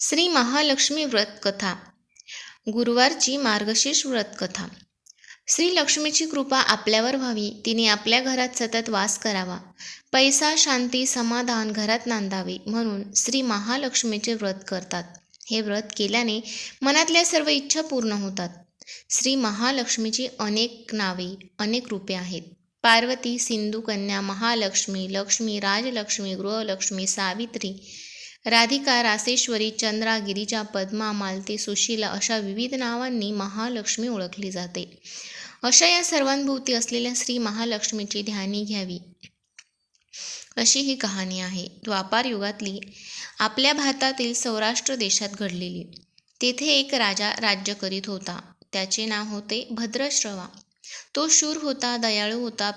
श्री महालक्ष्मी व्रत कथा. गुरुवारची मार्गशीर्ष व्रत कथा. श्री लक्ष्मीची कृपा आपल्यावर व्हावी, तिने आपल्या घरात सतत वास करावा, पैसा, शांती, समाधान घरात नांदावे म्हणून श्री महालक्ष्मीचे व्रत करतात. हे व्रत केल्याने मनातल्या सर्व इच्छा पूर्ण होतात. श्री महालक्ष्मीची अनेक नावे, अनेक रूपे आहेत. पार्वती, सिंधू कन्या, महालक्ष्मी, लक्ष्मी, राजलक्ष्मी, गृहलक्ष्मी, सावित्री, राधिका, रासेश्वरी, चंद्रा, गिरिजा, पद्मा, मालती, सुशीला अशा विविध नावांनी महालक्ष्मी ओळखली जाते. अशा या सर्वांभोवती असलेल्या श्री महालक्ष्मीची ध्यानी घ्यावी, अशी ही कहाणी आहे. द्वापार युगातली आपल्या भारतातील सौराष्ट्र देशात घडलेली. तेथे एक राजा राज्य करीत होता. त्याचे नाव होते भद्रश्रवा. तो शूर होता, दयाळू होता,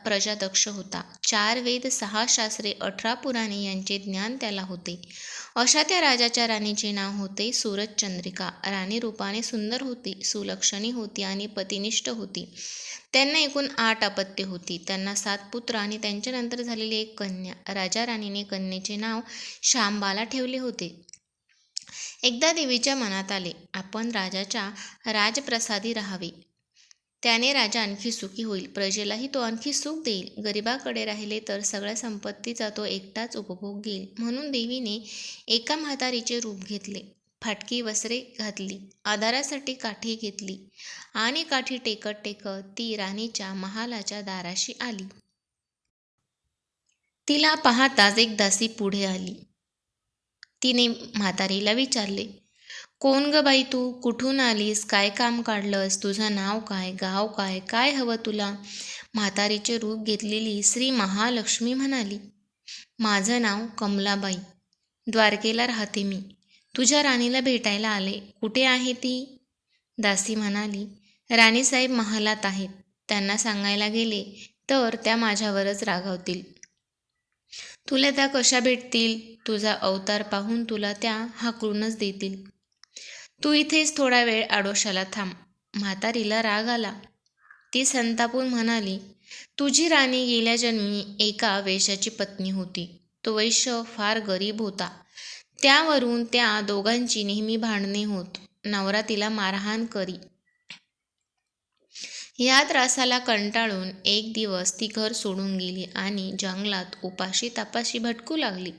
प्रजादक्ष होता. 4 वेद, 6 शास्त्रे, 18 पुराणे यांचे ज्ञान त्याला होते. अशा त्या राजाच्या राणीचे नाव होते सूरजचंद्रिका. राणी रूपाने सुंदर होती, सुलक्षणी होती आणि पतिनिष्ठ होती. त्यांना एकूण 8 अपत्ये होती. त्यांना 7 पुत्र आणि त्यांच्यानंतर झालेली एक कन्या. राजा राणीने कन्येचे नाव शांबाला ठेवले होते. एकदा देवीच्या मनात आले, आपण राजाच्या राजप्रसादी राहावे. त्याने राजा आणखी सुखी होईल, प्रजेलाही तो आणखी सुख देईल. गरिबाकडे राहिले तर सगळ्या संपत्तीचा तो एकटाच उपभोग घेईल. म्हणून देवीने एका म्हातारीचे रूप घेतले. फाटकी वस्त्रे घातली, आधारासाठी काठी घेतली आणि काठी टेकत टेकत ती राणीच्या महालाच्या दाराशी आली. तिला पाहताच एक दासी पुढे आली. तिने म्हातारीला विचारले, कोण ग बाई तू? कुठून आलीस? काय काम काढलंस? तुझं नाव काय? गाव काय? काय हवं तुला? म्हातारीचे रूप घेतलेली श्री महालक्ष्मी म्हणाली, माझं नाव कमलाबाई. द्वारकेला राहते मी. तुझ्या राणीला भेटायला आले. कुठे आहे ती? दासी म्हणाली, राणीसाहेब महालात आहेत. त्यांना सांगायला गेले तर त्या माझ्यावरच रागावतील. तुला त्या कशा भेटतील? तुझा अवतार पाहून तुला त्या हाकलूनच देतील. तू इथेच थोडा वेळ आडोशाला थांब. म्हातारीला राग आला. ती संतापून म्हणाली, तुझी राणी गेल्या जन्मी एका वेश्याची पत्नी होती. तो वैश्य फार गरीब होता. त्यावरून त्या दोघांची नेहमी भांडणे होत. नवरा तिला मारहाण करी. या त्रासाला कंटाळून एक दिवस ती घर सोडून गेली आणि जंगलात उपाशी तापाशी भटकू लागली.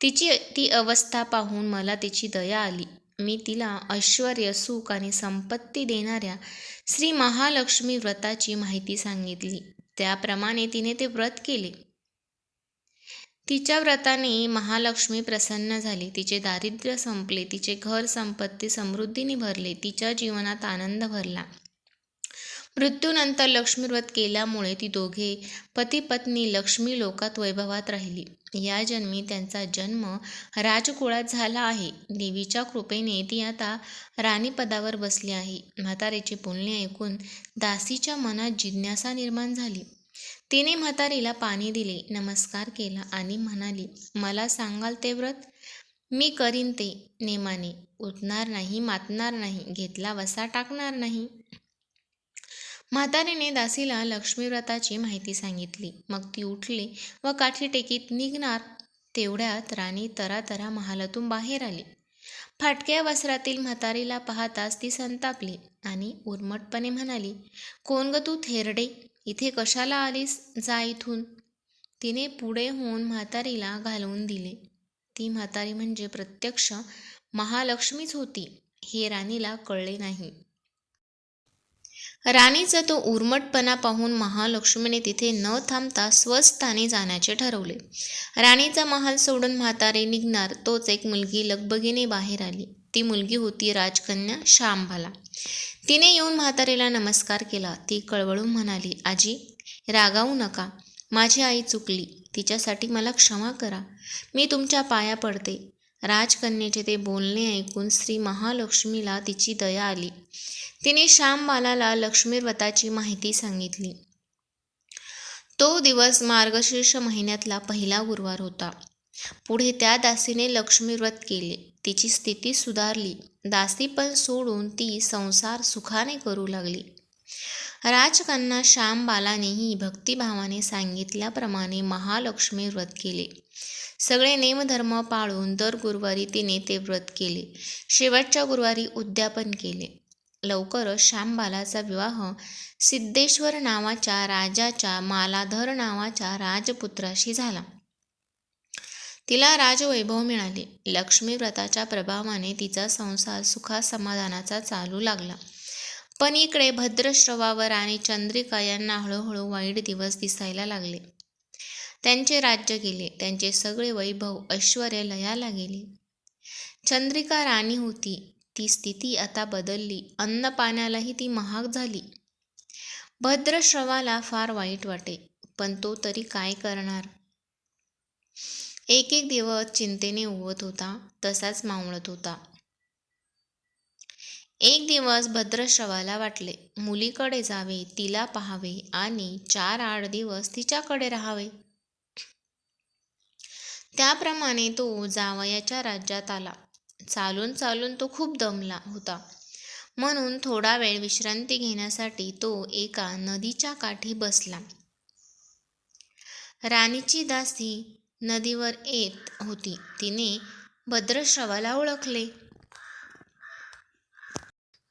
तिची ती अवस्था पाहून मला तिची दया आली. मी तिला ऐश्वर्य, सुख आणि संपत्ती देणाऱ्या श्री महालक्ष्मी व्रताची माहिती सांगितली. त्याप्रमाणे तिने ते व्रत केले. तिच्या व्रताने महालक्ष्मी प्रसन्न झाली. तिचे दारिद्र्य संपले, तिचे घर संपत्ती समृद्धीने भरले, तिच्या जीवनात आनंद भरला. मृत्यूनंतर लक्ष्मी व्रत केल्यामुळे ती दोघे पती पत्नी लक्ष्मी लोकात वैभवात राहिली. या जन्मी त्यांचा जन्म राजकुळात झाला आहे. देवीच्या कृपेने ती आता राणीपदावर बसली आहे. म्हातारीचे बोलणे ऐकून दासीच्या मनात जिज्ञासा निर्माण झाली. तिने म्हातारीला पाणी दिले, नमस्कार केला आणि म्हणाली, मला सांगाल ते व्रत? मी करीन ते नेमाने. उठणार नाही, मातणार नाही, घेतला वसा टाकणार नाही. म्हातारीने दासीला लक्ष्मी व्रताची माहिती सांगितली. मग ती उठली व काठी टेकीत निघणार. तेवढ्यात राणी तरातरा महालातून बाहेर आली. फाटक्या वस्त्रातील म्हातारीला पाहताच ती संतापली आणि उर्मटपणे म्हणाली, कोण ग तू थेरडे? इथे कशाला आलीस? जा इथून. तिने पुढे होऊन म्हातारीला घालवून दिले. ती म्हातारी म्हणजे प्रत्यक्ष महालक्ष्मीच होती, हे राणीला कळले नाही. राणीचा तो उर्मटपणा पाहून महालक्ष्मीने तिथे न थांबता स्वस्थानी जाण्याचे ठरवले. राणीचा महाल सोडून म्हातारी निघणार तोच एक मुलगी लगबगीने बाहेर आली. ती मुलगी होती राजकन्या शांबाला. तिने येऊन म्हातारीला नमस्कार केला. ती कळवळून म्हणाली, आजी, रागावू नका. माझी आई चुकली. तिच्यासाठी मला क्षमा करा. मी तुमच्या पाया पडते. राजकन्येचे ते बोलणे ऐकून श्री महालक्ष्मीला तिची दया आली. तिने शांबालाला लक्ष्मी व्रताची माहिती सांगितली. तो दिवस मार्गशीर्ष महिन्यातला पहिला गुरुवार होता. पुढे त्या दासीने लक्ष्मी व्रत केले. तिची स्थिती सुधारली. दासी पण सोडून ती संसार सुखाने करू लागली. राजकन्या श्यामबालानेही भक्तिभावाने सांगितल्याप्रमाणे महालक्ष्मी व्रत केले. सगळे नेमधर्म पाळून दर गुरुवारी तिने ते व्रत केले. शेवटच्या गुरुवारी उद्यापन केले. लवकरच श्यामबालाचा विवाह सिद्धेश्वर नावाच्या राजाच्या मालाधर नावाच्या राजपुत्राशी झाला. तिला राजवैभव मिळाले. लक्ष्मी व्रताच्या प्रभावाने तिचा संसार सुखासमाधानाचा चालू लागला. पण इकडे भद्रश्रवावर आणि चंद्रिका यांना हळूहळू वाईट दिवस दिसायला लागले. त्यांचे राज्य गेले. त्यांचे सगळे वैभव ऐश्वर्य लयाला गेले. चंद्रिका राणी होती, ती स्थिती आता बदलली. अन्न पाण्यालाही ती महाग झाली. भद्रश्रवाला फार वाईट वाटे, पण तो तरी काय करणार. एक एक दिवस चिंतेने उगवत होता, तसाच मावळत होता. एक दिवस भद्रश्रवाला वाटले मुलीकडे जावे, तिला पाहावे आणि 4-8 दिवस तिच्याकडे राहावे. त्याप्रमाणे तो जावयाच्या राज्यात आला. चालून चालून तो खूप दमला होता, म्हणून थोडा वेळ विश्रांती घेण्यासाठी तो एका नदीच्या काठी बसला. राणीची दासी नदीवर येत होती. तिने भद्रश्रवाला ओळखले.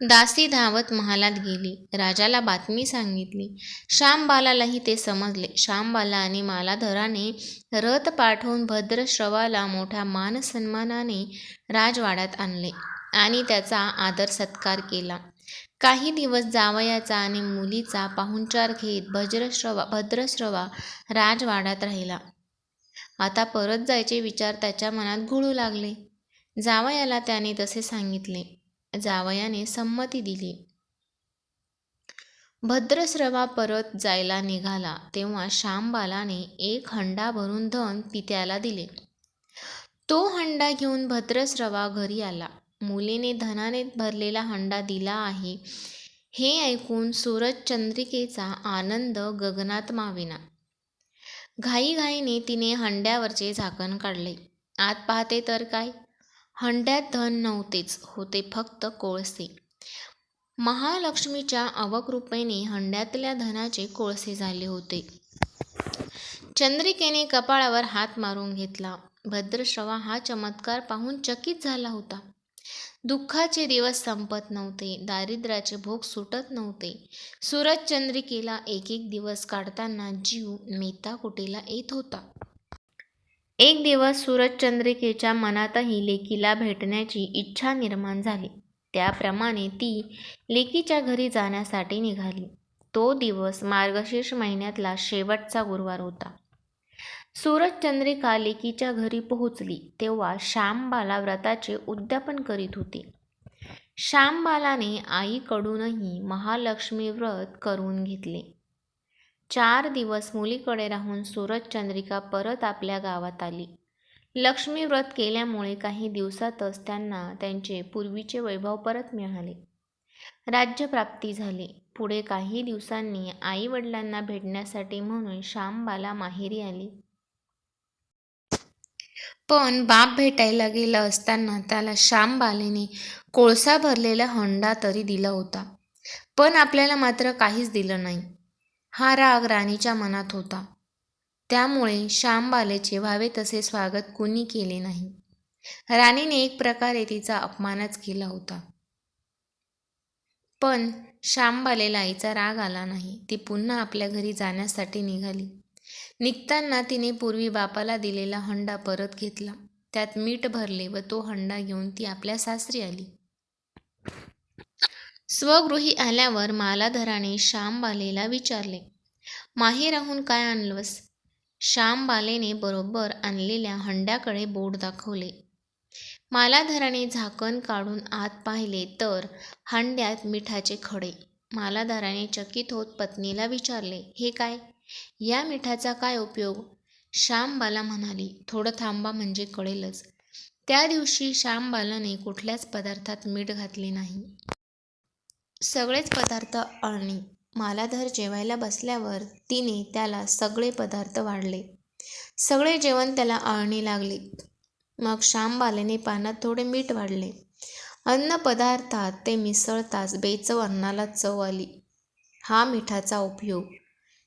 दासी धावत महालात गेली. राजाला बातमी सांगितली. श्यामबालालाही ते समजले. श्यामबाला आणि मालाधराने रथ पाठवून भद्रश्रवाला मोठ्या मानसन्मानाने राजवाड्यात आणले आणि त्याचा आदर सत्कार केला. काही दिवस जावयाचा आणि मुलीचा पाहुणचार घेत भद्रश्रवा राजवाड्यात राहिला. आता परत जायचे विचार त्याच्या मनात घोळू लागले. जावयाला त्याने तसे सांगितले. जावयाने संमती दिली. भद्रश्रवा परत जायला निघाला तेव्हा श्यामबालाने 1 हंडा भरून धन पित्याला दिले. तो हंडा घेऊन भद्रश्रवा घरी आला. मुलीने धनाने भरलेला हंडा दिला आहे हे ऐकून सूरजचंद्रिकेचा आनंद गगनात मावेना. घाईघाईने तिने हंड्यावरचे झाकण काढले. आत पाहते तर काय, हंड्यात धन नव्हतेच, होते फक्त कोळसे. महालक्ष्मीच्या अवकृपेने हंड्यातल्या धनाचे कोळसे झाले होते. चंद्रिकेने कपाळावर हात मारून घेतला. भद्रश्रवा हा चमत्कार पाहून चकित झाला होता. दुःखाचे दिवस संपत नव्हते, दारिद्र्याचे भोग सुटत नव्हते. सूरजचंद्रिकेला एक एक दिवस काढताना जीव मेटाकुटीला येत होता. एक दिवस सूरजचंद्रिकेच्या मनातही लेकीला भेटण्याची इच्छा निर्माण झाली. त्याप्रमाणे ती लेकीच्या घरी जाण्यासाठी निघाली. तो दिवस मार्गशीर्ष महिन्यातला शेवटचा गुरुवार होता. सूरजचंद्रिका लेकीच्या घरी पोहोचली तेव्हा श्यामबाला व्रताचे उद्यापन करीत होते. श्यामबालाने आईकडूनही महालक्ष्मी व्रत करून घेतले. 4 दिवस मुलीकडे राहून सूरजचंद्रिका परत आपल्या गावात आली. लक्ष्मी व्रत केल्यामुळे काही दिवसातच त्यांना त्यांचे पूर्वीचे वैभव परत मिळाले. राज्यप्राप्ती झाली. पुढे काही दिवसांनी आई वडिलांना भेटण्यासाठी म्हणून श्यामबाला माहेरी आली. पण बाप भेटायला गेला असताना त्याला श्यामबालेने कोळसा भरलेला हंडा तरी दिला होता, पण आपल्याला मात्र काहीच दिलं नाही. हा राग राणीच्या मनात होता. त्यामुळे श्यामबालेचे व्हावे तसे स्वागत कुणी केले नाही. राणीने एक प्रकारे तिचा अपमानच केला होता. पण श्यामबालेला आईचा राग आला नाही. ती पुन्हा आपल्या घरी जाण्यासाठी निघाली. निघताना तिने पूर्वी बापाला दिलेला हंडा परत घेतला. त्यात मीठ भरले व तो हंडा घेऊन ती आपल्या सासरी आली. स्वगृही आल्यावर मालाधराने श्यामबालेला विचारले, माहेराहून काय आणलंस? श्यामबालेने बरोबर आणलेल्या हंड्याकडे बोट दाखवले. मालाधराने झाकण काढून आत पाहिले तर हंड्यात मिठाचे खडे. मालाधराने चकित होत पत्नीला विचारले, हे काय? या मिठाचा काय उपयोग? श्यामबाला म्हणाली, थोडं थांबा म्हणजे कळेलच. त्या दिवशी श्यामबालाने कुठल्याच पदार्थात मीठ घातले नाही. सगळेच पदार्थ अळणी. मालाधर जेवायला बसल्यावर तिने त्याला सगळे पदार्थ वाढले. सगळे जेवण त्याला अळणी लागले. मग श्यामबालेने पानात थोडे मीठ वाढले. अन्न पदार्थात ते मिसळताच बेचव अन्नाला चव आली. हा मिठाचा उपयोग.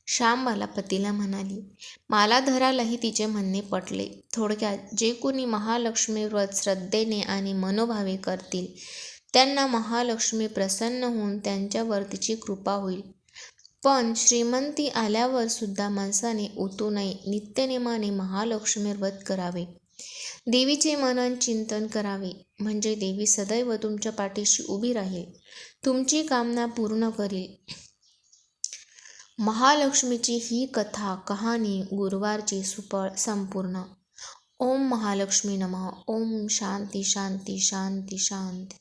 श्यामबाला पतीला म्हणाली. मालाधरालाही तिचे म्हणणे पटले. थोडक्यात, जे कोणी महालक्ष्मी व्रत श्रद्धेने आणि मनोभावे करतील त्यांना महालक्ष्मी प्रसन्न होऊन त्यांच्यावर तिची कृपा होईल. पण श्रीमंती आल्यावर सुद्धा माणसाने उतू नये. नित्यनेमाने महालक्ष्मी व्रत करावे. देवीचे मनन चिंतन करावे. म्हणजे देवी सदैव तुमच्या पाठीशी उभी राहील, तुमची कामना पूर्ण करील. महालक्ष्मीची ही कथा कहाणी गुरुवारची संपूर्ण. ओम महालक्ष्मी नमः. ओम शांती शांती शांती शांती.